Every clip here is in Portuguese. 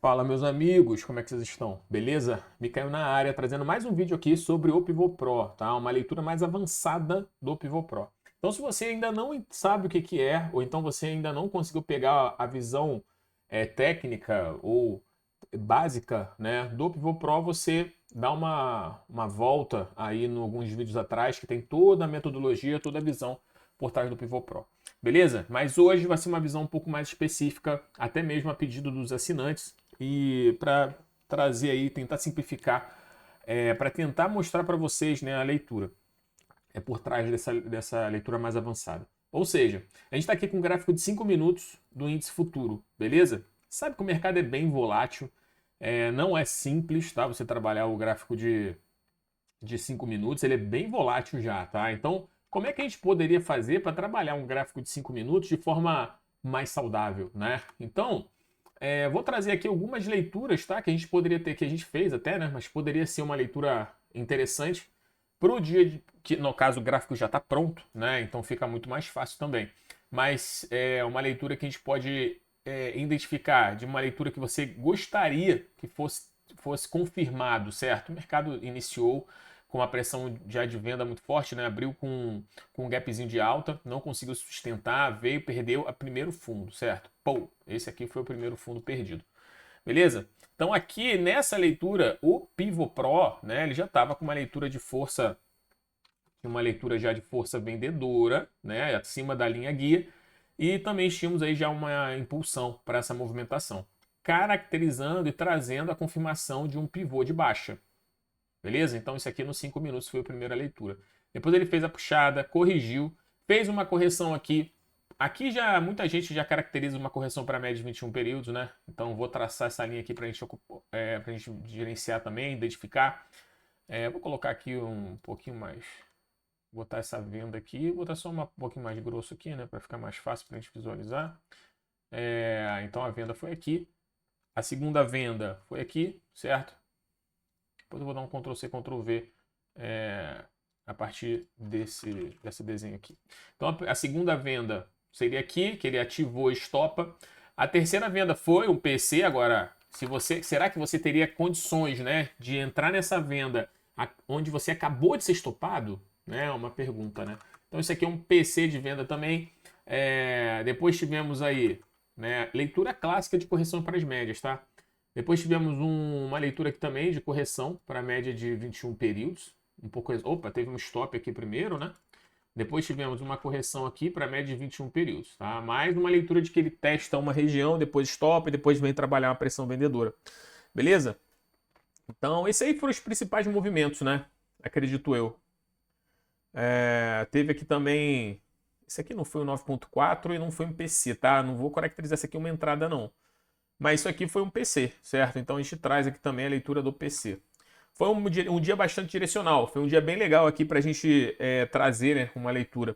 Fala, meus amigos, como é que vocês estão? Beleza? Micael na área, trazendo mais um vídeo aqui sobre o Pivot Pro, tá? Uma leitura mais avançada do Pivot Pro. Então, se você ainda não sabe o que que é, ou então você ainda não conseguiu pegar a visão técnica ou básica, né, do Pivot Pro, você dá uma volta aí em alguns vídeos atrás, que tem toda a metodologia, toda a visão por trás do Pivot Pro. Beleza? Mas hoje vai ser uma visão um pouco mais específica, até mesmo a pedido dos assinantes, e para trazer aí, tentar simplificar, para tentar mostrar para vocês, né, a leitura por trás dessa leitura mais avançada. Ou seja, a gente está aqui com um gráfico de 5 minutos do índice futuro, beleza? Sabe que o mercado é bem volátil, não é simples, tá? Você trabalhar o gráfico de 5 minutos, ele é bem volátil já, tá? Então, como é que a gente poderia fazer para trabalhar um gráfico de 5 minutos de forma mais saudável, né? Então, vou trazer aqui algumas leituras, tá? Que a gente poderia ter, que a gente fez até, né? Mas poderia ser uma leitura interessante para o dia que, no caso, o gráfico já está pronto, né? Então fica muito mais fácil também. Mas é uma leitura que a gente pode identificar de uma leitura que você gostaria que fosse confirmado, certo? O mercado iniciou com uma pressão já de venda muito forte, né? Abriu com um gapzinho de alta, não conseguiu sustentar, veio, perdeu a primeiro fundo, certo? Pô, esse aqui foi o primeiro fundo perdido. Beleza? Então aqui nessa leitura, o Pivot Pro, né, ele já estava com uma leitura de força, uma leitura já de força vendedora, né, acima da linha guia, e também tínhamos aí já uma impulsão para essa movimentação, caracterizando e trazendo a confirmação de um pivô de baixa. Beleza? Então isso aqui nos 5 minutos foi a primeira leitura. Depois ele fez a puxada, corrigiu, fez uma correção aqui. Aqui já muita gente já caracteriza uma correção para média de 21 períodos, né? Então vou traçar essa linha aqui para a gente gerenciar também, identificar. Vou colocar aqui um pouquinho mais. Vou botar essa venda aqui, vou botar só um pouquinho mais grosso aqui, né? Para ficar mais fácil para a gente visualizar. Então a venda foi aqui. A segunda venda foi aqui, certo? Depois eu vou dar um Ctrl+C, Ctrl+V a partir desse desenho aqui. Então a segunda venda seria aqui, que ele ativou estopa. A terceira venda foi um PC. Agora, será que você teria condições, né, de entrar nessa venda onde você acabou de ser estopado? É uma pergunta, né? Então isso aqui é um PC de venda também. Depois tivemos aí, né, leitura clássica de correção para as médias, tá? Depois tivemos uma leitura aqui também de correção para a média de 21 períodos. Opa, teve um stop aqui primeiro, né? Depois tivemos uma correção aqui para a média de 21 períodos, tá? Mais uma leitura de que ele testa uma região, depois stop, depois vem trabalhar uma pressão vendedora. Beleza? Então, esses aí foram os principais movimentos, né? Acredito eu. Teve aqui também... Esse aqui não foi o 9.4 e não foi um PC, tá? Não vou caracterizar isso aqui uma entrada, não. Mas isso aqui foi um PC, certo? Então a gente traz aqui também a leitura do PC. Foi um dia bastante direcional, foi um dia bem legal aqui para a gente trazer, né, uma leitura.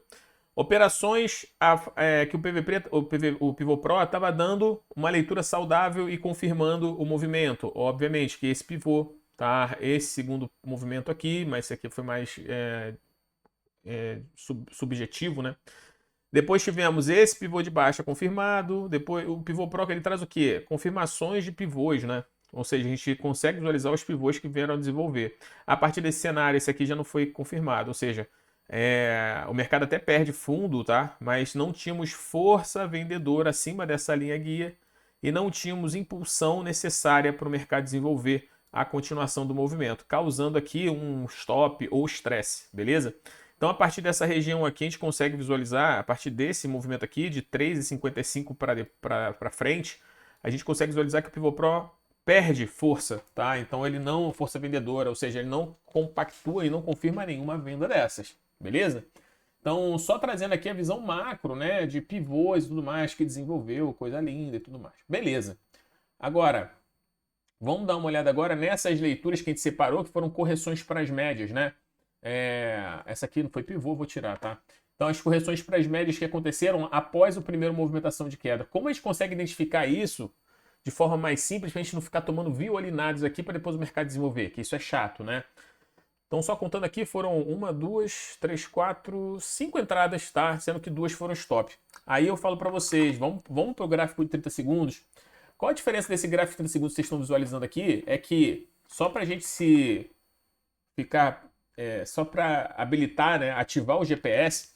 Operações que o Pivot Pro estava dando uma leitura saudável e confirmando o movimento. Obviamente que esse pivô, tá? Esse segundo movimento aqui, mas esse aqui foi mais subjetivo, né? Depois tivemos esse pivô de baixa confirmado. Depois o Pivot Pro que ele traz o quê? Confirmações de pivôs, né? Ou seja, a gente consegue visualizar os pivôs que vieram a desenvolver. A partir desse cenário, esse aqui já não foi confirmado. Ou seja, o mercado até perde fundo, tá? Mas não tínhamos força vendedora acima dessa linha guia e não tínhamos impulsão necessária para o mercado desenvolver a continuação do movimento, causando aqui um stop ou estresse, beleza? Então, a partir dessa região aqui, a gente consegue visualizar, a partir desse movimento aqui, de 3,55 para frente, a gente consegue visualizar que o Pivot Pro perde força, tá? Então, ele não, força vendedora, ou seja, ele não compactua e não confirma nenhuma venda dessas, beleza? Então, só trazendo aqui a visão macro, né, de pivôs e tudo mais que desenvolveu, coisa linda e tudo mais. Beleza. Agora, vamos dar uma olhada agora nessas leituras que a gente separou, que foram correções para as médias, né? Essa aqui não foi pivô, vou tirar, tá? Então, as correções para as médias que aconteceram após a primeira movimentação de queda. Como a gente consegue identificar isso de forma mais simples, para a gente não ficar tomando violinados aqui para depois o mercado desenvolver, que isso é chato, né? Então, só contando aqui, foram 1, 2, 3, 4, 5 entradas, tá? Sendo que 2 foram stop. Aí eu falo para vocês, vamos para o gráfico de 30 segundos Qual a diferença desse gráfico de 30 segundos que vocês estão visualizando aqui? É que, só para a gente se ficar, só para habilitar, né, ativar o GPS,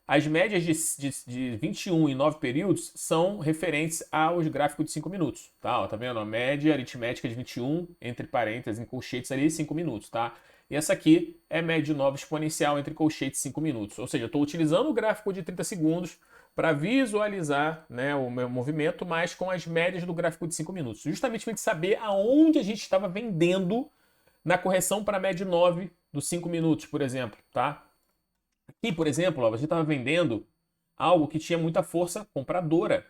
as médias de 21 e 9 períodos são referentes aos gráficos de 5 minutos, tá? Ó, tá vendo? A média aritmética de 21, entre parênteses, em colchetes ali, 5 minutos, tá? E essa aqui é média de 9 exponencial entre colchetes 5 minutos. Ou seja, eu estou utilizando o gráfico de 30 segundos para visualizar, né, o meu movimento, mas com as médias do gráfico de 5 minutos. Justamente para a gente saber aonde a gente estava vendendo na correção para a média de 9 dos 5 minutos, por exemplo, tá? Aqui, por exemplo, ó, a gente estava vendendo algo que tinha muita força compradora.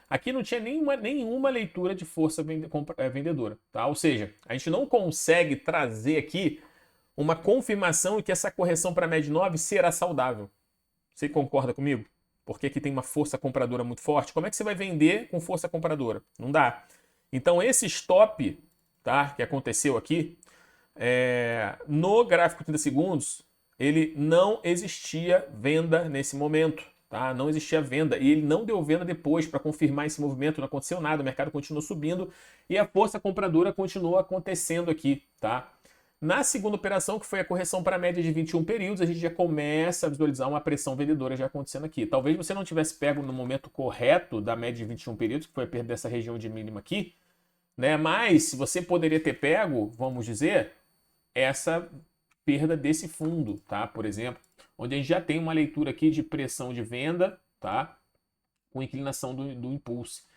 Aqui não tinha nenhuma leitura de força vendedora, tá? Ou seja, a gente não consegue trazer aqui uma confirmação de que essa correção para a média de 9 será saudável. Você concorda comigo? Porque aqui tem uma força compradora muito forte. Como é que você vai vender com força compradora? Não dá. Então esse stop, tá, que aconteceu aqui, no gráfico 30 segundos, ele não existia venda nesse momento, tá? Não existia venda e ele não deu venda depois para confirmar esse movimento, não aconteceu nada, o mercado continuou subindo e a força compradora continuou acontecendo aqui, tá? Na segunda operação, que foi a correção para a média de 21 períodos, a gente já começa a visualizar uma pressão vendedora já acontecendo aqui. Talvez você não tivesse pego no momento correto da média de 21 períodos, que foi a perda dessa região de mínima aqui, né? Mas você poderia ter pego, vamos dizer, essa perda desse fundo, tá? Por exemplo, onde a gente já tem uma leitura aqui de pressão de venda, tá? Com inclinação do impulso.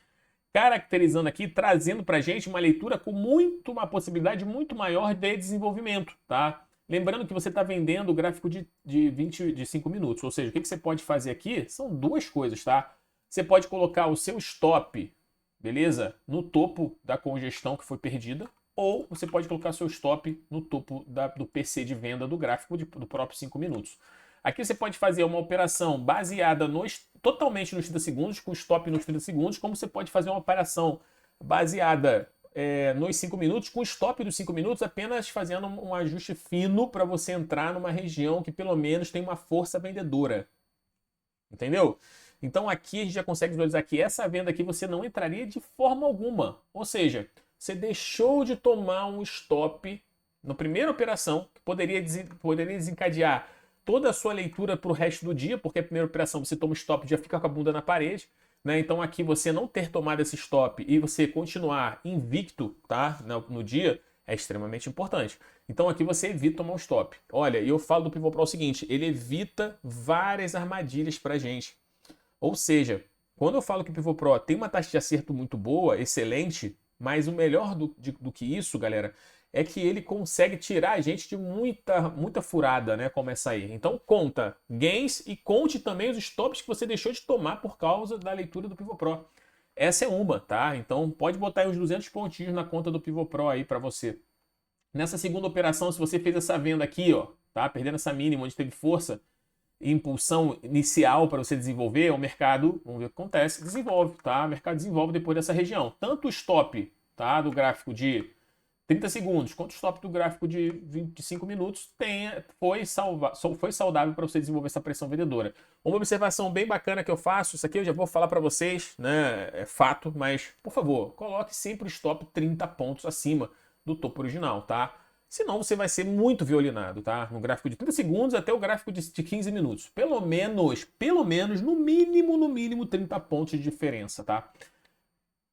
Caracterizando aqui, trazendo para a gente uma leitura com uma possibilidade muito maior de desenvolvimento, tá? Lembrando que você está vendendo o gráfico de 5 minutos, ou seja, o que você pode fazer aqui são duas coisas, tá? Você pode colocar o seu stop, beleza? No topo da congestão que foi perdida, ou você pode colocar seu stop no topo do PC de venda do gráfico do próprio 5 minutos. Aqui você pode fazer uma operação baseada totalmente nos 30 segundos, com stop nos 30 segundos, como você pode fazer uma operação baseada nos 5 minutos, com stop dos 5 minutos, apenas fazendo um ajuste fino para você entrar numa região que pelo menos tem uma força vendedora. Entendeu? Então aqui a gente já consegue visualizar que essa venda aqui você não entraria de forma alguma. Ou seja, você deixou de tomar um stop na primeira operação, que poderia desencadear toda a sua leitura para o resto do dia, porque a primeira operação você toma um stop e já fica com a bunda na parede, né? Então aqui você não ter tomado esse stop e você continuar invicto, tá, no dia, é extremamente importante. Então aqui você evita tomar um stop. Olha, e eu falo do Pivot Pro o seguinte, ele evita várias armadilhas para a gente. Ou seja, quando eu falo que o Pivot Pro tem uma taxa de acerto muito boa, excelente, mas o melhor do que isso, galera, é que ele consegue tirar a gente de muita furada, né? Como essa aí. Então conta gains e conte também os stops que você deixou de tomar por causa da leitura do Pivot Pro. Essa é uma, tá? Então pode botar aí uns 200 pontinhos na conta do Pivot Pro aí para você. Nessa segunda operação, se você fez essa venda aqui, ó, tá? Perdendo essa mínima onde teve força e impulsão inicial para você desenvolver, o mercado, vamos ver o que acontece, desenvolve, tá? O mercado desenvolve depois dessa região. Tanto o stop, tá, do gráfico de 30 segundos, quanto o stop do gráfico de 25 minutos foi saudável para você desenvolver essa pressão vendedora. Uma observação bem bacana que eu faço, isso aqui eu já vou falar para vocês, né? É fato, mas, por favor, coloque sempre o stop 30 pontos acima do topo original, tá? Senão você vai ser muito violinado, tá? No gráfico de 30 segundos até o gráfico de 15 minutos. Pelo menos, no mínimo 30 pontos de diferença, tá?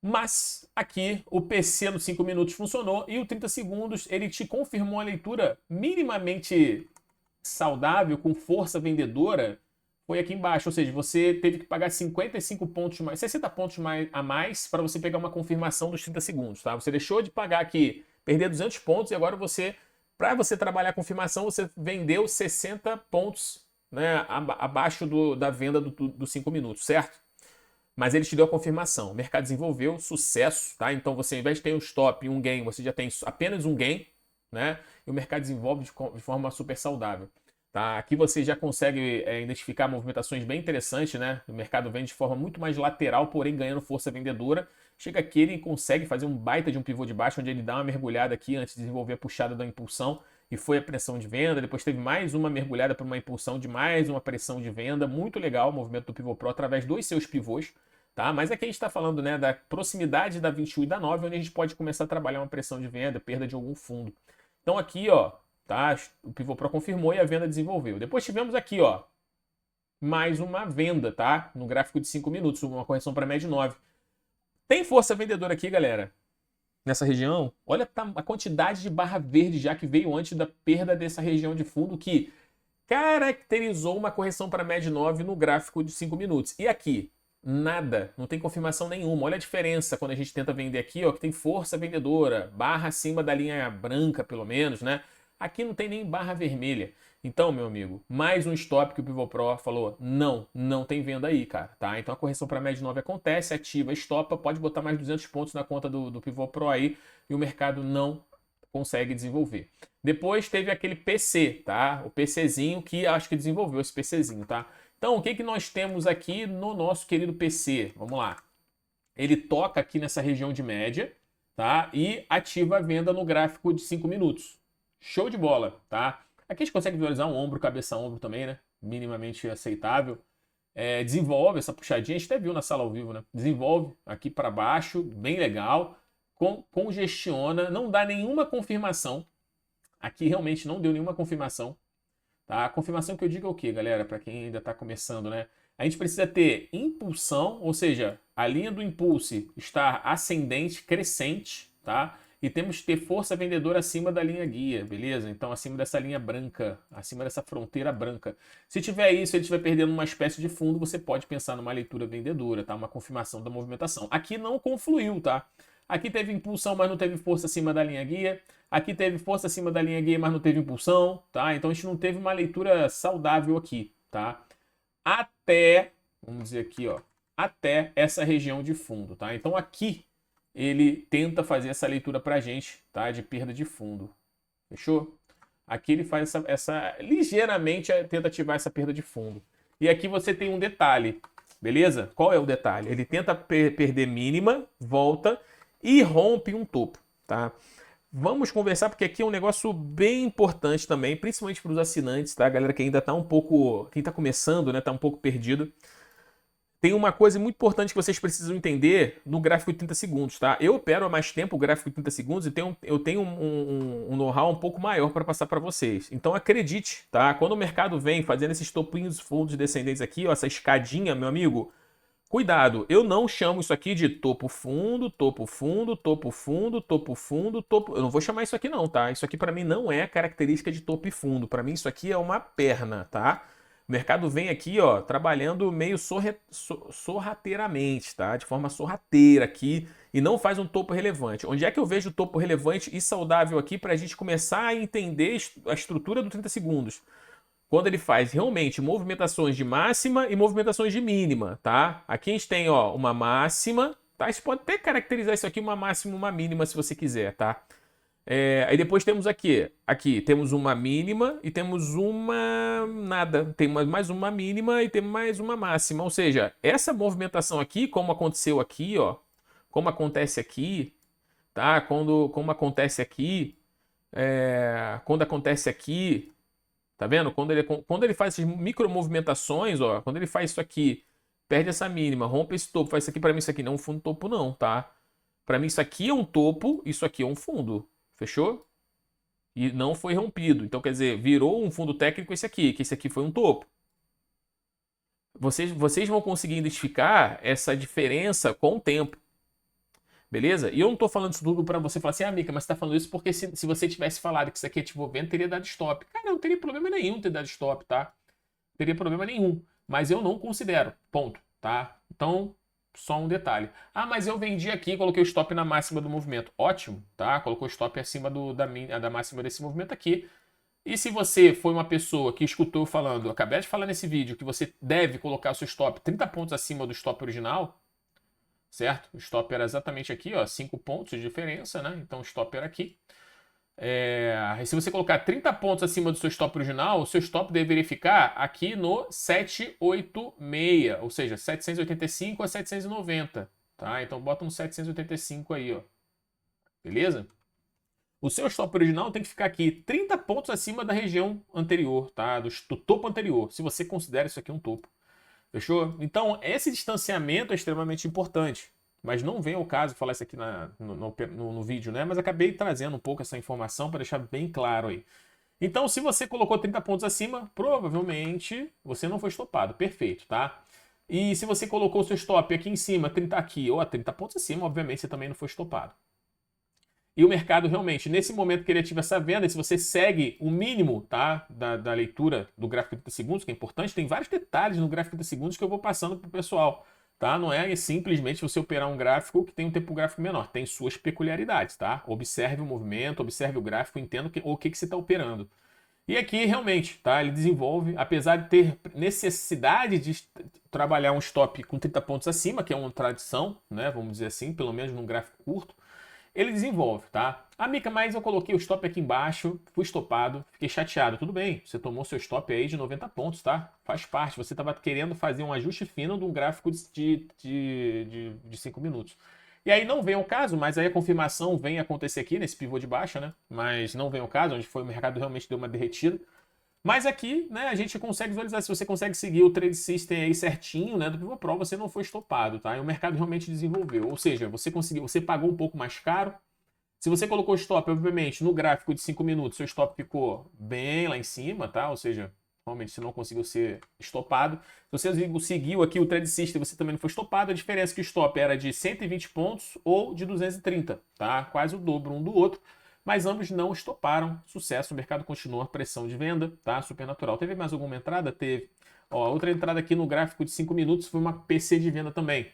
Mas aqui o PC nos 5 minutos funcionou e o 30 segundos ele te confirmou a leitura minimamente saudável, com força vendedora, foi aqui embaixo. Ou seja, você teve que pagar 55 pontos mais, 60 pontos a mais para você pegar uma confirmação dos 30 segundos, tá? Você deixou de pagar aqui, perder 200 pontos e agora para você trabalhar a confirmação, você vendeu 60 pontos, né, abaixo da venda dos 5 minutos, certo? Mas ele te deu a confirmação. O mercado desenvolveu, sucesso, tá? Então você, ao invés de ter um stop e um gain, você já tem apenas um gain, né? E o mercado desenvolve de forma super saudável, tá? Aqui você já consegue identificar movimentações bem interessantes, né? O mercado vem de forma muito mais lateral, porém ganhando força vendedora. Chega aqui, ele consegue fazer um baita de um pivô de baixo, onde ele dá uma mergulhada aqui antes de desenvolver a puxada da impulsão. E foi a pressão de venda, depois teve mais uma mergulhada para uma impulsão de mais uma pressão de venda. Muito legal o movimento do Pivot Pro através dos seus pivôs, tá? Mas aqui a gente está falando, né, da proximidade da 21 e da 9, onde a gente pode começar a trabalhar uma pressão de venda, perda de algum fundo. Então aqui, ó, tá? O Pivot Pro confirmou e a venda desenvolveu. Depois tivemos aqui, ó, mais uma venda, tá? No gráfico de 5 minutos, uma correção para média 9. Tem força vendedora aqui, galera, nessa região. Olha a quantidade de barra verde já que veio antes da perda dessa região de fundo que caracterizou uma correção para média 9 no gráfico de 5 minutos. E aqui, nada, não tem confirmação nenhuma. Olha a diferença quando a gente tenta vender aqui, ó, que tem força vendedora, barra acima da linha branca, pelo menos, né? Aqui não tem nem barra vermelha. Então, meu amigo, mais um stop que o Pivot Pro falou, não tem venda aí, cara, tá? Então a correção para média 9 acontece, ativa, estopa, pode botar mais 200 pontos na conta do Pivot Pro aí e o mercado não consegue desenvolver. Depois teve aquele PC, tá? O PCzinho que acho que desenvolveu esse PCzinho, tá? Então, o que que nós temos aqui no nosso querido PC? Vamos lá. Ele toca aqui nessa região de média, tá? E ativa a venda no gráfico de 5 minutos. Show de bola, tá? Aqui a gente consegue visualizar um ombro, cabeça, ombro também, né? Minimamente aceitável. Desenvolve essa puxadinha, a gente até viu na sala ao vivo, né? Desenvolve aqui para baixo, bem legal. Congestiona, não dá nenhuma confirmação. Aqui realmente não deu nenhuma confirmação. Tá? A confirmação que eu digo é o quê, galera? Para quem ainda está começando, né? A gente precisa ter impulsão, ou seja, a linha do impulse estar ascendente, crescente, tá? E temos que ter força vendedora acima da linha guia, beleza? Então, acima dessa linha branca, acima dessa fronteira branca. Se tiver isso, ele estiver perdendo uma espécie de fundo, você pode pensar numa leitura vendedora, tá? Uma confirmação da movimentação. Aqui não confluiu, tá? Aqui teve impulsão, mas não teve força acima da linha guia. Aqui teve força acima da linha guia, mas não teve impulsão, tá? Então a gente não teve uma leitura saudável aqui, tá? Até, vamos dizer aqui, ó, até essa região de fundo, tá? Então aqui ele tenta fazer essa leitura pra gente, tá? De perda de fundo. Fechou? Aqui ele faz ligeiramente tenta ativar essa perda de fundo. E aqui você tem um detalhe, beleza? Qual é o detalhe? Ele tenta perder mínima, volta e rompe um topo, tá? Vamos conversar porque aqui é um negócio bem importante também, principalmente para os assinantes, tá? Galera que ainda tá um pouco, quem tá começando, né, tá um pouco perdido. Tem uma coisa muito importante que vocês precisam entender no gráfico de 30 segundos, tá? Eu opero há mais tempo o gráfico de 30 segundos e eu tenho um know-how um pouco maior para passar para vocês. Então acredite, tá? Quando o mercado vem fazendo esses topinhos fundos descendentes aqui, ó, essa escadinha, meu amigo, cuidado, eu não chamo isso aqui de topo fundo, topo fundo, topo fundo, topo fundo, topo... Eu não vou chamar isso aqui não, tá? Isso aqui para mim não é característica de topo e fundo. Para mim isso aqui é uma perna, tá? O mercado vem aqui, ó, trabalhando meio sorrateiramente, tá? De forma sorrateira aqui e não faz um topo relevante. Onde é que eu vejo o topo relevante e saudável aqui para a gente começar a entender a estrutura do 30 segundos? Quando ele faz realmente movimentações de máxima e movimentações de mínima, tá? Aqui a gente tem, ó, uma máxima, tá? Você pode até caracterizar isso aqui uma máxima e uma mínima se você quiser, tá? Aí depois temos aqui temos uma mínima e temos uma nada. Tem mais uma mínima e temos mais uma máxima. Ou seja, essa movimentação aqui, como aconteceu aqui, ó, como acontece aqui, tá? Como acontece aqui, quando acontece aqui, tá vendo? Quando ele faz essas micromovimentações, ó, quando ele faz isso aqui, perde essa mínima, rompe esse topo, faz isso aqui, para mim isso aqui não é um fundo topo não, tá? Para mim isso aqui é um topo, isso aqui é um fundo. Fechou? E não foi rompido. Então, quer dizer, virou um fundo técnico esse aqui, que esse aqui foi um topo. Vocês vão conseguir identificar essa diferença com o tempo. Beleza? E eu não tô falando isso tudo para você falar assim, ah, Mica, mas você tá falando isso porque se você tivesse falado que isso aqui é tipo vento, teria dado stop. Cara, não teria problema nenhum ter dado stop, tá? Não teria problema nenhum. Mas eu não considero. Ponto, tá? Então, só um detalhe. Ah, mas eu vendi aqui, coloquei o stop na máxima do movimento. Ótimo, tá? Colocou o stop acima da máxima desse movimento aqui. E se você foi uma pessoa que escutou falando, eu acabei de falar nesse vídeo, que você deve colocar o seu stop 30 pontos acima do stop original, certo? O stop era exatamente aqui, ó, 5 pontos de diferença, né? Então o stop era aqui. Se você colocar 30 pontos acima do seu stop original, o seu stop deveria ficar aqui no 786, ou seja, 785 a 790, tá? Então bota um 785 aí, ó. Beleza? O seu stop original tem que ficar aqui 30 pontos acima da região anterior, tá? Do topo anterior, se você considera isso aqui um topo. Fechou? Então, esse distanciamento é extremamente importante. Mas não vem ao caso falar isso aqui no vídeo, né? Mas acabei trazendo um pouco essa informação para deixar bem claro aí. Então, se você colocou 30 pontos acima, provavelmente você não foi estopado. Perfeito, tá? E se você colocou o seu stop aqui em cima, 30 aqui ou a 30 pontos acima, obviamente você também não foi estopado. E o mercado realmente, nesse momento que ele ativa essa venda, se você segue o mínimo, tá, da leitura do gráfico de 30 segundos, que é importante, tem vários detalhes no gráfico de 30 segundos que eu vou passando para o pessoal. Tá? Não é simplesmente você operar um gráfico que tem um tempo gráfico menor, tem suas peculiaridades. Tá? Observe o movimento, observe o gráfico, entenda o que você está operando. E aqui realmente, tá? Ele desenvolve, apesar de ter necessidade de trabalhar um stop com 30 pontos acima, que é uma tradição, né? Vamos dizer assim, pelo menos num gráfico curto, ele desenvolve, tá? Ah, Mica, mas eu coloquei o stop aqui embaixo, fui estopado, fiquei chateado. Tudo bem, você tomou seu stop aí de 90 pontos, tá? Faz parte, você estava querendo fazer um ajuste fino de um gráfico de 5 minutos. E aí não vem o caso, mas aí a confirmação vem acontecer aqui nesse pivô de baixa, né? Mas não vem o caso, onde foi o mercado realmente deu uma derretida. Mas aqui, né, a gente consegue visualizar, se você consegue seguir o Trade System aí certinho, né, do Pivot Pro, você não foi estopado, tá? E o mercado realmente desenvolveu. Ou seja, você conseguiu, você pagou um pouco mais caro. Se você colocou stop, obviamente, no gráfico de 5 minutos, seu stop ficou bem lá em cima, tá? Ou seja, realmente você não conseguiu ser estopado. Se você seguiu aqui o Trade System, você também não foi estopado. A diferença é que o stop era de 120 pontos ou de 230, tá? Quase o dobro um do outro. Mas ambos não estoparam. Sucesso, o mercado continua pressão de venda, tá? Super natural. Teve mais alguma entrada? Teve. Ó, outra entrada aqui no gráfico de 5 minutos foi uma PC de venda também.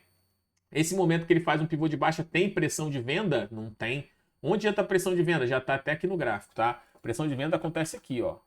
Esse momento que ele faz um pivô de baixa, tem pressão de venda? Não tem. Onde entra a pressão de venda? Já está até aqui no gráfico, tá? A pressão de venda acontece aqui, ó.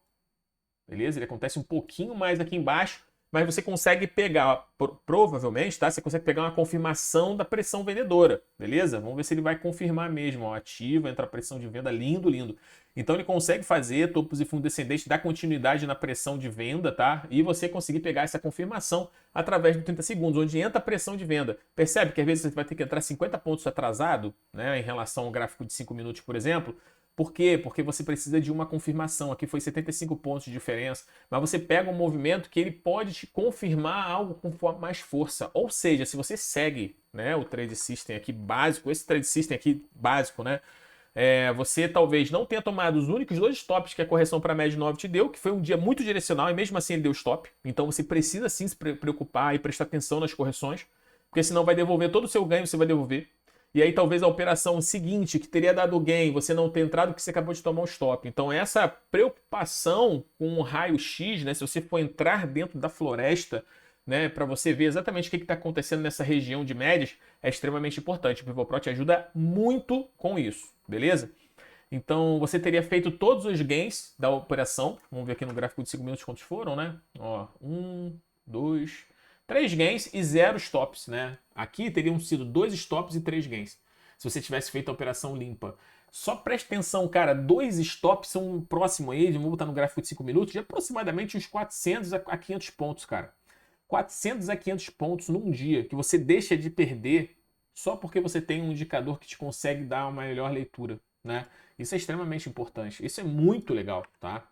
Beleza? Ele acontece um pouquinho mais aqui embaixo, mas você consegue pegar, provavelmente, tá? Você consegue pegar uma confirmação da pressão vendedora, beleza? Vamos ver se ele vai confirmar mesmo, ó. Ativa, entra a pressão de venda, lindo, lindo. Então ele consegue fazer topos e fundo descendente, dar continuidade na pressão de venda, tá? E você conseguir pegar essa confirmação através do 30 segundos, onde entra a pressão de venda. Percebe que às vezes você vai ter que entrar 50 pontos atrasado, né? Em relação ao gráfico de 5 minutos, por exemplo. Por quê? Porque você precisa de uma confirmação. Aqui foi 75 pontos de diferença, mas você pega um movimento que ele pode te confirmar algo com mais força. Ou seja, se você segue, né, o Trade System aqui básico, esse Trade System aqui básico, né, você talvez não tenha tomado os únicos 2 stops que a correção para a média 9 te deu, que foi um dia muito direcional e mesmo assim ele deu stop. Então você precisa sim se preocupar e prestar atenção nas correções, porque senão vai devolver todo o seu ganho, você vai devolver. E aí talvez a operação seguinte, que teria dado gain, você não ter entrado porque você acabou de tomar um stop. Então essa preocupação com o raio-x, né, se você for entrar dentro da floresta, né, para você ver exatamente o que está acontecendo nessa região de médias, é extremamente importante. O Pivot Pro te ajuda muito com isso, beleza? Então você teria feito todos os gains da operação. Vamos ver aqui no gráfico de 5 minutos quantos foram, né? Ó, 1, 2, 3 gains e 0 stops, né? Aqui teriam sido 2 stops e 3 gains, se você tivesse feito a operação limpa. Só preste atenção, cara, 2 stops são próximo aí, vamos botar no gráfico de 5 minutos, de aproximadamente uns 400 a 500 pontos, cara. 400 a 500 pontos num dia que você deixa de perder só porque você tem um indicador que te consegue dar uma melhor leitura, né? Isso é extremamente importante. Isso é muito legal, tá?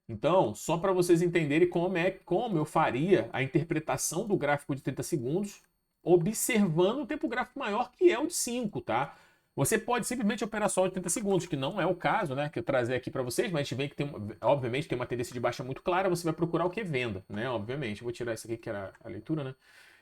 Então, só para vocês entenderem como eu faria a interpretação do gráfico de 30 segundos, observando o tempo gráfico maior, que é o de 5, tá? Você pode simplesmente operar só de 30 segundos, que não é o caso, né? Que eu trazer aqui para vocês, mas a gente vê que tem, obviamente, tem uma tendência de baixa muito clara, você vai procurar o que? Venda, né? Obviamente. Eu vou tirar isso aqui que era a leitura, né?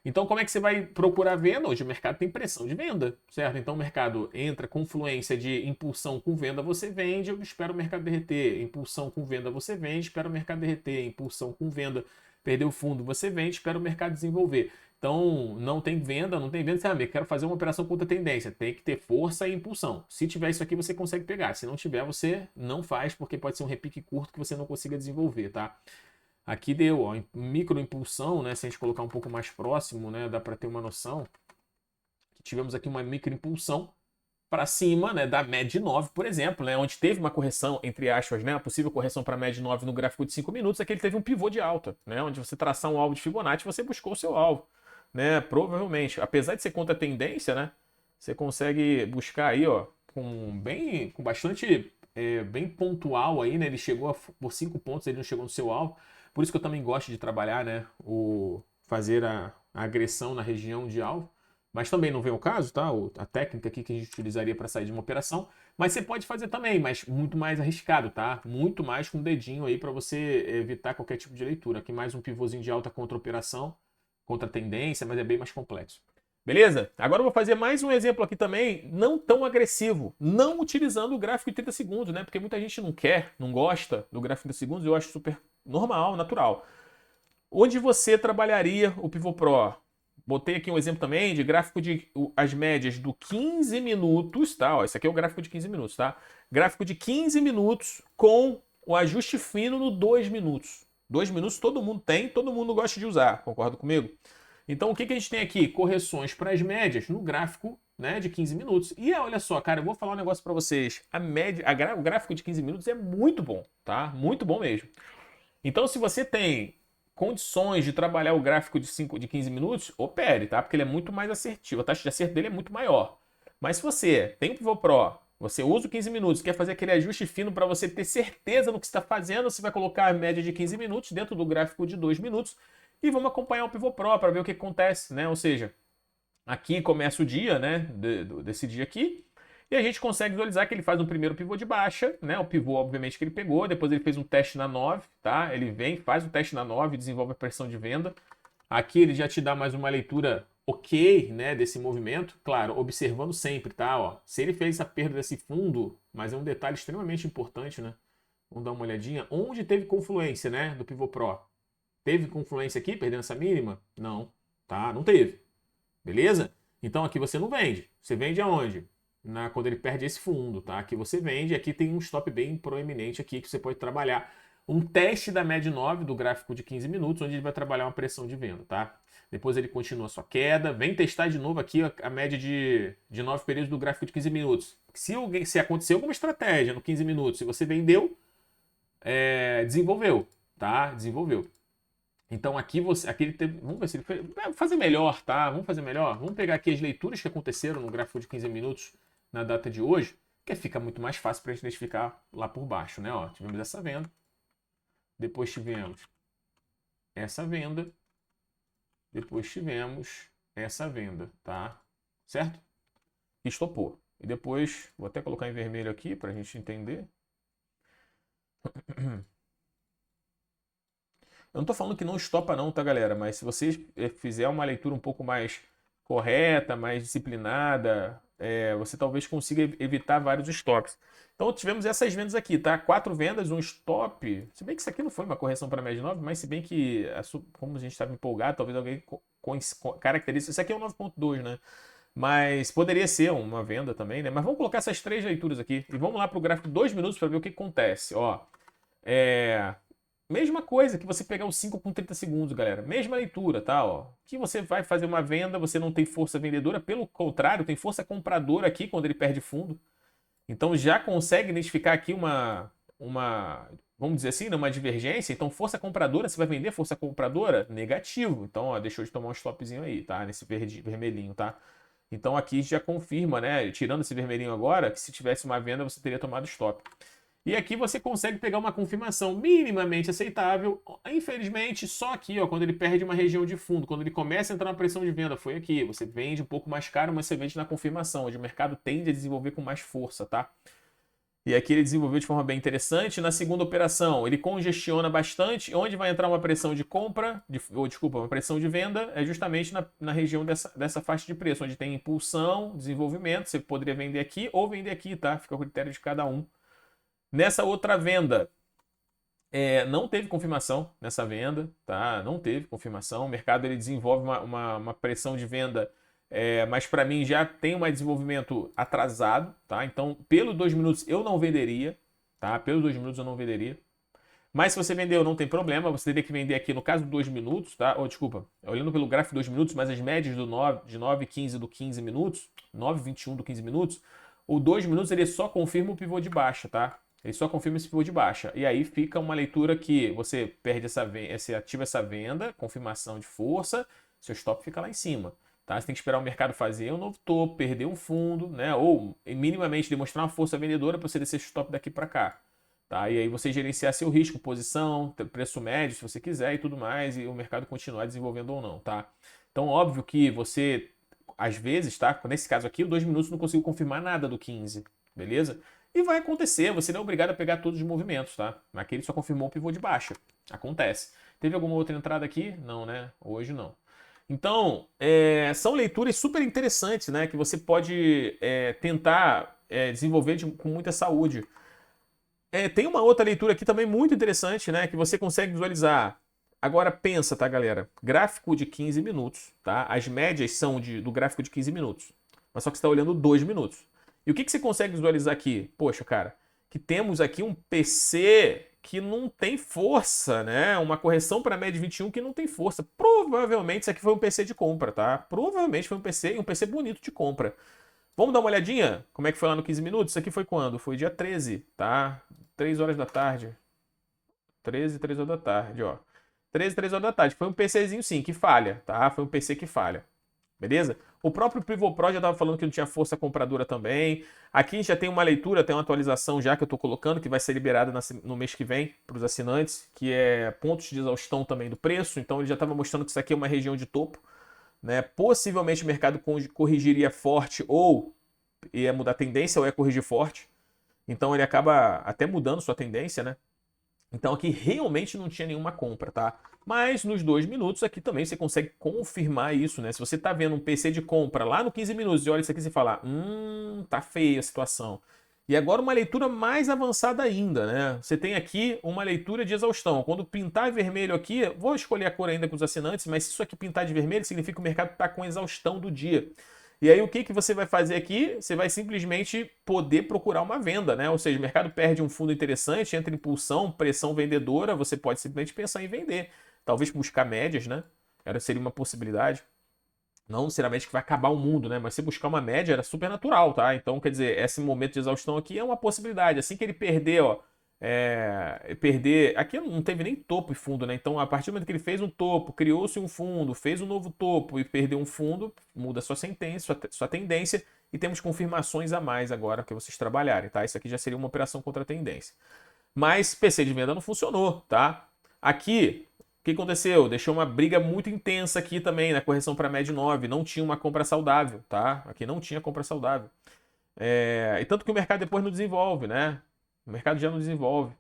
Então, como é que você vai procurar venda? Hoje o mercado tem pressão de venda, certo? Então, o mercado entra com fluência de impulsão com venda, você vende, espera o mercado derreter. Impulsão com venda, você vende, espera o mercado derreter. Impulsão com venda, perdeu fundo, você vende, espera o mercado desenvolver. Então, não tem venda, você quero fazer uma operação contra tendência. Tem que ter força e impulsão. Se tiver isso aqui, você consegue pegar. Se não tiver, você não faz, porque pode ser um repique curto que você não consiga desenvolver, tá? Aqui deu, ó, micro impulsão, né? Se a gente colocar um pouco mais próximo, né? Dá para ter uma noção. Que tivemos aqui uma micro impulsão para cima, né? Da média de 9, por exemplo, né? Onde teve uma correção, entre aspas, né? Uma possível correção para a média de 9 no gráfico de 5 minutos, aqui ele teve um pivô de alta, né? Onde você traçar um alvo de Fibonacci, você buscou o seu alvo, né? Provavelmente, apesar de ser contra a tendência, né? Você consegue buscar aí, ó, com bastante, bem pontual aí, né? Ele chegou por 5 pontos, ele não chegou no seu alvo. Por isso que eu também gosto de trabalhar, né, o fazer a agressão na região de alvo, mas também não vem o caso, tá? A técnica aqui que a gente utilizaria para sair de uma operação, mas você pode fazer também, mas muito mais arriscado, tá? Muito mais com o dedinho aí para você evitar qualquer tipo de leitura. Aqui mais um pivôzinho de alta contra operação, contra tendência, mas é bem mais complexo. Beleza? Agora eu vou fazer mais um exemplo aqui também, não tão agressivo, não utilizando o gráfico de 30 segundos, né? Porque muita gente não quer, não gosta do gráfico de 30 segundos, eu acho super normal, natural. Onde você trabalharia o Pivô Pro? Botei aqui um exemplo também de gráfico de as médias do 15 minutos, tá? Ó, esse aqui é o gráfico de 15 minutos, tá? Gráfico de 15 minutos com o ajuste fino no 2 minutos. 2 minutos todo mundo tem, todo mundo gosta de usar, concorda comigo? Então o que a gente tem aqui? Correções para as médias no gráfico, né, de 15 minutos. E olha só, cara, eu vou falar um negócio para vocês. A média, o gráfico de 15 minutos é muito bom, tá? Muito bom mesmo. Então se você tem condições de trabalhar o gráfico de 15 minutos, opere, tá? Porque ele é muito mais assertivo, a taxa de acerto dele é muito maior. Mas se você tem o Pivô Pro, você usa o 15 minutos, quer fazer aquele ajuste fino para você ter certeza no que está fazendo, você vai colocar a média de 15 minutos dentro do gráfico de 2 minutos e vamos acompanhar o Pivô Pro para ver o que acontece, né? Ou seja, aqui começa o dia, né, desse dia aqui, e a gente consegue visualizar que ele faz um primeiro pivô de baixa, né? O pivô, obviamente, que ele pegou, depois ele fez um teste na 9, tá? Ele vem, faz o teste na 9, desenvolve a pressão de venda. Aqui ele já te dá mais uma leitura ok, né, desse movimento, claro, observando sempre, tá? Ó, se ele fez essa perda desse fundo, mas é um detalhe extremamente importante, né? Vamos dar uma olhadinha. Onde teve confluência, né, do Pivô Pro? Teve confluência aqui, perdendo essa mínima? Não, tá? Não teve. Beleza? Então aqui você não vende. Você vende aonde? Quando ele perde esse fundo, tá? Aqui você vende. Aqui tem um stop bem proeminente aqui que você pode trabalhar. Um teste da média 9 do gráfico de 15 minutos, onde ele vai trabalhar uma pressão de venda, tá? Depois ele continua a sua queda. Vem testar de novo aqui a média de 9 períodos do gráfico de 15 minutos. Se acontecer alguma estratégia no 15 minutos, se você vendeu, desenvolveu, tá? Desenvolveu. Então aqui ele teve, vamos ver se ele fez, vamos fazer melhor, tá? Vamos fazer melhor. Vamos pegar aqui as leituras que aconteceram no gráfico de 15 minutos na data de hoje, que fica muito mais fácil para a gente identificar lá por baixo, né? Ó, tivemos essa venda, depois tivemos essa venda, depois tivemos essa venda, tá? Certo? Estopou. E depois, vou até colocar em vermelho aqui para a gente entender. Eu não estou falando que não estopa não, tá, galera? Mas se você fizer uma leitura um pouco mais correta, mais disciplinada, você talvez consiga evitar vários stops. Então tivemos essas vendas aqui, tá? 4 vendas, um stop. Se bem que isso aqui não foi uma correção para a média 9, mas se bem que, como a gente estava empolgado, talvez alguém caracterize. Isso aqui é o 9.2, né? Mas poderia ser uma venda também, né? Mas vamos colocar essas 3 leituras aqui. E vamos lá para o gráfico de 2 minutos para ver o que acontece. Ó, mesma coisa que você pegar o 5 com 30 segundos, galera. Mesma leitura, tá? Ó, que você vai fazer uma venda, você não tem força vendedora, pelo contrário, tem força compradora aqui quando ele perde fundo. Então já consegue identificar aqui vamos dizer assim, uma divergência. Então força compradora, você vai vender força compradora? Negativo. Então, ó, deixou de tomar um stopzinho aí, tá? Nesse vermelhinho, tá? Então aqui já confirma, né? Tirando esse vermelhinho agora, que se tivesse uma venda você teria tomado stop. E aqui você consegue pegar uma confirmação minimamente aceitável. Infelizmente, só aqui, ó, quando ele perde uma região de fundo, quando ele começa a entrar na pressão de venda, foi aqui. Você vende um pouco mais caro, mas você vende na confirmação, onde o mercado tende a desenvolver com mais força, tá? E aqui ele desenvolveu de forma bem interessante. Na segunda operação, ele congestiona bastante. Onde vai entrar uma pressão de compra, uma pressão de venda, é justamente na região dessa faixa de preço, onde tem impulsão, desenvolvimento. Você poderia vender aqui ou vender aqui, tá? Fica a critério de cada um. Nessa outra venda, não teve confirmação nessa venda, tá? Não teve confirmação. O mercado ele desenvolve uma pressão de venda, mas para mim já tem um desenvolvimento atrasado, tá? Então, pelos 2 minutos eu não venderia, tá? Pelos 2 minutos eu não venderia. Mas se você vendeu, não tem problema, você teria que vender aqui no caso do 2 minutos, tá? Desculpa, olhando pelo gráfico de 2 minutos, mas as médias de 9,15 do 15 minutos, 9,21 do 15 minutos, o 2 minutos ele só confirma o pivô de baixa, tá? Ele só confirma esse pivô de baixa. E aí fica uma leitura que você perde você ativa essa venda, confirmação de força, seu stop fica lá em cima. Tá? Você tem que esperar o mercado fazer um novo topo, perder um fundo, né? Ou minimamente demonstrar uma força vendedora para você descer esse stop daqui para cá. tá? E aí você gerenciar seu risco, posição, preço médio, se você quiser e tudo mais, e o mercado continuar desenvolvendo ou não, tá? Então, óbvio que você, às vezes, tá? Nesse caso aqui, o 2 minutos não consigo confirmar nada do 15, beleza? E vai acontecer, você não é obrigado a pegar todos os movimentos, tá? Aqui ele só confirmou o pivô de baixa. Acontece. Teve alguma outra entrada aqui? Não, né? Hoje não. Então, são leituras super interessantes, né? Que você pode tentar desenvolver com muita saúde. Tem uma outra leitura aqui também muito interessante, né? Que você consegue visualizar. Agora pensa, tá, galera? Gráfico de 15 minutos, tá? As médias são do gráfico de 15 minutos. Mas só que você está olhando 2 minutos. E o que você consegue visualizar aqui? Poxa, cara, que temos aqui um PC que não tem força, né? Uma correção para a média 21 que não tem força. Provavelmente isso aqui foi um PC de compra, tá? Provavelmente foi um PC bonito de compra. Vamos dar uma olhadinha? Como é que foi lá no 15 minutos? Isso aqui foi quando? Foi dia 13, tá? 3 horas da tarde. 13, 3 horas da tarde, ó. 13, 3 horas da tarde. Foi um PCzinho sim, que falha, tá? Foi um PC que falha. Beleza? O próprio Pivot Pro já estava falando que não tinha força compradora também. Aqui a gente já tem uma leitura, tem uma atualização já que eu estou colocando, que vai ser liberada no mês que vem para os assinantes, que é pontos de exaustão também do preço. Então ele já estava mostrando que isso aqui é uma região de topo, né? Possivelmente o mercado corrigiria forte ou ia mudar tendência ou ia corrigir forte. Então ele acaba até mudando sua tendência, né? Então aqui realmente não tinha nenhuma compra, tá? Mas nos 2 minutos aqui também você consegue confirmar isso, né? Se você tá vendo um PC de compra lá no 15 minutos e olha isso aqui e você fala, tá feia a situação. E agora uma leitura mais avançada ainda, né? Você tem aqui uma leitura de exaustão. Quando pintar vermelho aqui, vou escolher a cor ainda com os assinantes, mas se isso aqui pintar de vermelho, significa que o mercado está com exaustão do dia. E aí o que você vai fazer aqui? Você vai simplesmente poder procurar uma venda, né? Ou seja, o mercado perde um fundo interessante, entra em impulsão, pressão vendedora, você pode simplesmente pensar em vender. Talvez buscar médias, né? Seria uma possibilidade. Não necessariamente que vai acabar o mundo, né? Mas se buscar uma média era super natural, tá? Então, quer dizer, esse momento de exaustão aqui é uma possibilidade. Assim que ele perder, ó, perder. Aqui não teve nem topo e fundo, né? Então, a partir do momento que ele fez um topo, criou-se um fundo, fez um novo topo e perdeu um fundo, muda sua tendência e temos confirmações a mais agora que vocês trabalharem, tá? Isso aqui já seria uma operação contra a tendência. Mas PC de venda não funcionou, tá? Aqui, o que aconteceu? Deixou uma briga muito intensa aqui também na correção para média 9. Não tinha uma compra saudável, tá? Aqui não tinha compra saudável. E tanto que o mercado depois não desenvolve, né? O mercado já não desenvolve.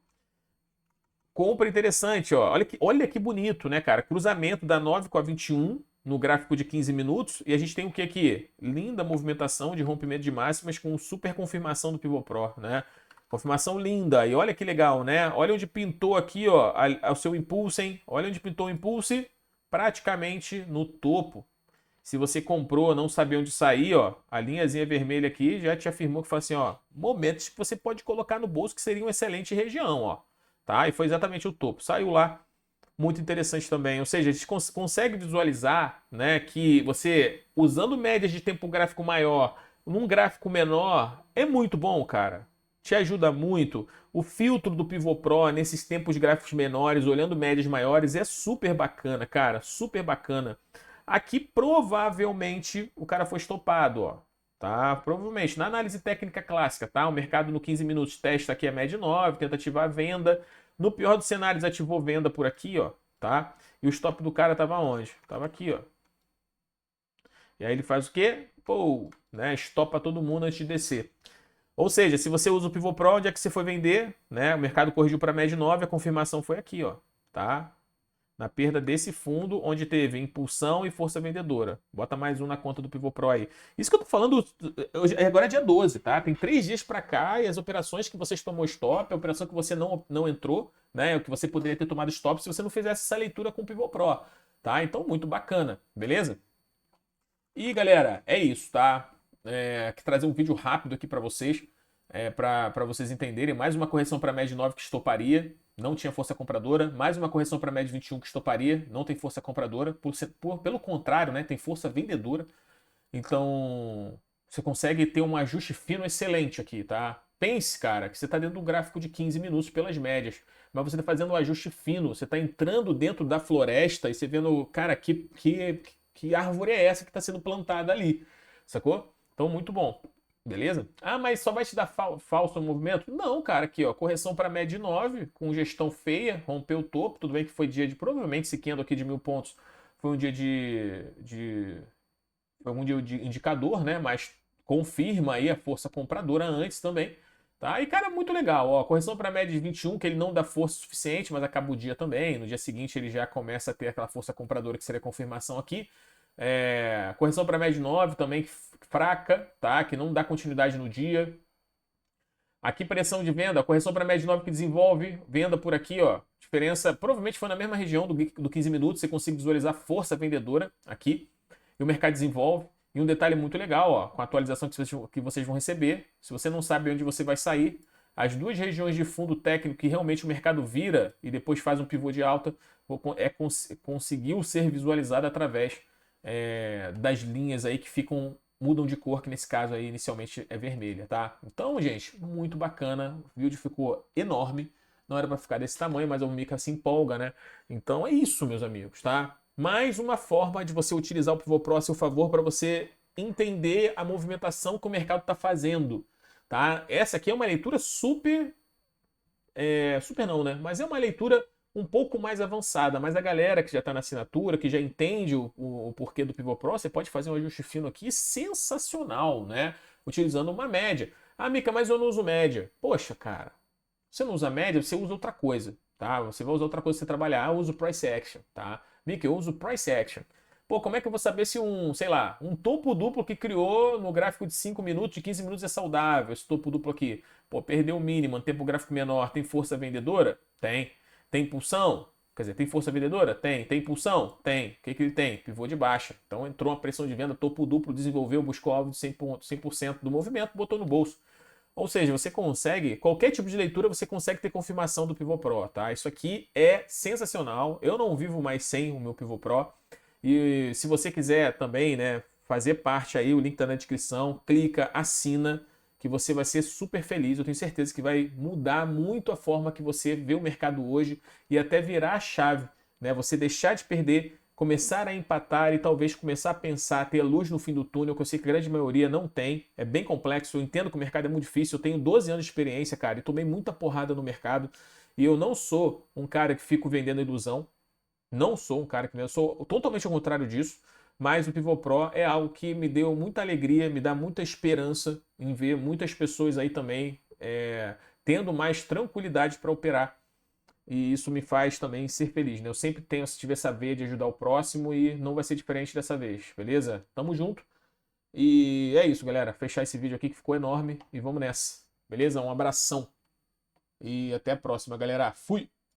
Compra interessante, ó. Olha que bonito, né, cara? Cruzamento da 9 com a 21 no gráfico de 15 minutos. E a gente tem o que aqui? Linda movimentação de rompimento de máximas com super confirmação do Pivot Pro, né? Confirmação linda. E olha que legal, né? Olha onde pintou aqui, ó, o seu impulso, hein? Olha onde pintou o impulso, praticamente no topo. Se você comprou, não sabia onde sair, ó, a linhazinha vermelha aqui já te afirmou que fala assim, ó, momentos que você pode colocar no bolso que seria uma excelente região, ó, tá? E foi exatamente o topo. Saiu lá, muito interessante também. Ou seja, a gente consegue visualizar, né, que você usando médias de tempo gráfico maior num gráfico menor é muito bom, cara. Te ajuda muito. O filtro do Pivot Pro nesses tempos gráficos menores, olhando médias maiores, é super bacana, cara, super bacana. Aqui provavelmente o cara foi estopado, ó. Tá? Provavelmente. Na análise técnica clássica, tá? O mercado no 15 minutos testa aqui a média 9, tenta ativar a venda. No pior dos cenários, ativou venda por aqui, ó. Tá? E o stop do cara tava onde? Tava aqui, ó. E aí ele faz o quê? Pô, né? Estopa todo mundo antes de descer. Ou seja, se você usa o Pivot Pro, onde é que você foi vender? Né? O mercado corrigiu para média 9, a confirmação foi aqui, ó. Tá? Na perda desse fundo, onde teve impulsão e força vendedora. Bota mais um na conta do Pivot Pro aí. Isso que eu tô falando, agora é dia 12, tá? Tem 3 dias para cá e as operações que vocês tomou stop, a operação que você não entrou, né? O que você poderia ter tomado stop se você não fizesse essa leitura com o Pivot Pro, tá? Então, muito bacana, beleza? E, galera, é isso, tá? Aqui trazer um vídeo rápido aqui para vocês, para vocês entenderem. Mais uma correção para a média 9 que estoparia. Não tinha força compradora, mais uma correção para a média 21 que estoparia, não tem força compradora, pelo contrário, né, tem força vendedora. Então, você consegue ter um ajuste fino excelente aqui, tá? Pense, cara, que você está dentro do gráfico de 15 minutos pelas médias, mas você está fazendo um ajuste fino, você está entrando dentro da floresta e você vendo, cara, que árvore é essa que está sendo plantada ali, sacou? Então, muito bom. Beleza? Ah, mas só vai te dar falso movimento? Não, cara, aqui, ó, correção para média de 9, com gestão feia, rompeu o topo, tudo bem que foi dia de, provavelmente esse candle aqui de 1.000 pontos foi um dia foi um dia de indicador, né, mas confirma aí a força compradora antes também, tá? E, cara, muito legal, ó, correção para média de 21, que ele não dá força suficiente, mas acaba o dia também, no dia seguinte ele já começa a ter aquela força compradora que seria a confirmação aqui, correção para média de 9 também, fraca, tá? Que não dá continuidade no dia. Aqui pressão de venda, correção para média de 9 que desenvolve, venda por aqui, ó. Diferença, provavelmente foi na mesma região do 15 minutos, você consegue visualizar força vendedora aqui. E o mercado desenvolve. E um detalhe muito legal, ó, com a atualização que vocês vão receber, se você não sabe onde você vai sair, as duas regiões de fundo técnico que realmente o mercado vira e depois faz um pivô de alta, conseguiu ser visualizado através das linhas aí que mudam de cor, que nesse caso aí inicialmente é vermelha, tá? Então, gente, muito bacana, o vídeo ficou enorme, não era para ficar desse tamanho, mas o Mika se empolga, né? Então é isso, meus amigos, tá? Mais uma forma de você utilizar o Pivô Pro a seu favor para você entender a movimentação que o mercado está fazendo, tá? Essa aqui é uma leitura super, super não, né? Mas é uma leitura um pouco mais avançada, mas a galera que já está na assinatura, que já entende o porquê do Pivô Pro, você pode fazer um ajuste fino aqui sensacional, né? Utilizando uma média. Ah, Mica, mas eu não uso média. Poxa, cara, você não usa média, você usa outra coisa, tá? Você vai usar outra coisa para você trabalhar. Ah, eu uso Price Action, tá? Mica, eu uso Price Action. Pô, como é que eu vou saber se sei lá, um topo duplo que criou no gráfico de 5 minutos, de 15 minutos é saudável, esse topo duplo aqui? Pô, perdeu o mínimo, tempo gráfico menor, tem força vendedora? Tem. Tem impulsão? Quer dizer, tem força vendedora? Tem. Tem impulsão? Tem. O que que ele tem? Pivô de baixa. Então entrou uma pressão de venda, topo duplo, desenvolveu, buscou alvo de 100% do movimento, botou no bolso. Ou seja, você consegue, qualquer tipo de leitura, você consegue ter confirmação do Pivô Pro, tá? Isso aqui é sensacional. Eu não vivo mais sem o meu Pivô Pro. E se você quiser também, né, fazer parte aí, o link tá na descrição, clica, assina, que você vai ser super feliz. Eu tenho certeza que vai mudar muito a forma que você vê o mercado hoje e até virar a chave, né? Você deixar de perder, começar a empatar e talvez começar a pensar, ter luz no fim do túnel, que eu sei que a grande maioria não tem. É bem complexo, eu entendo que o mercado é muito difícil. Eu tenho 12 anos de experiência, cara, e tomei muita porrada no mercado. E eu não sou um cara que fico vendendo ilusão. Não sou um cara que vende, eu sou totalmente ao contrário disso. Mas o Pivô Pro é algo que me deu muita alegria, me dá muita esperança em ver muitas pessoas aí também tendo mais tranquilidade para operar. E isso me faz também ser feliz, né? Eu sempre tive essa veia de ajudar o próximo e não vai ser diferente dessa vez, beleza? Tamo junto. E é isso, galera. Fechar esse vídeo aqui que ficou enorme e vamos nessa, beleza? Um abração e até a próxima, galera. Fui!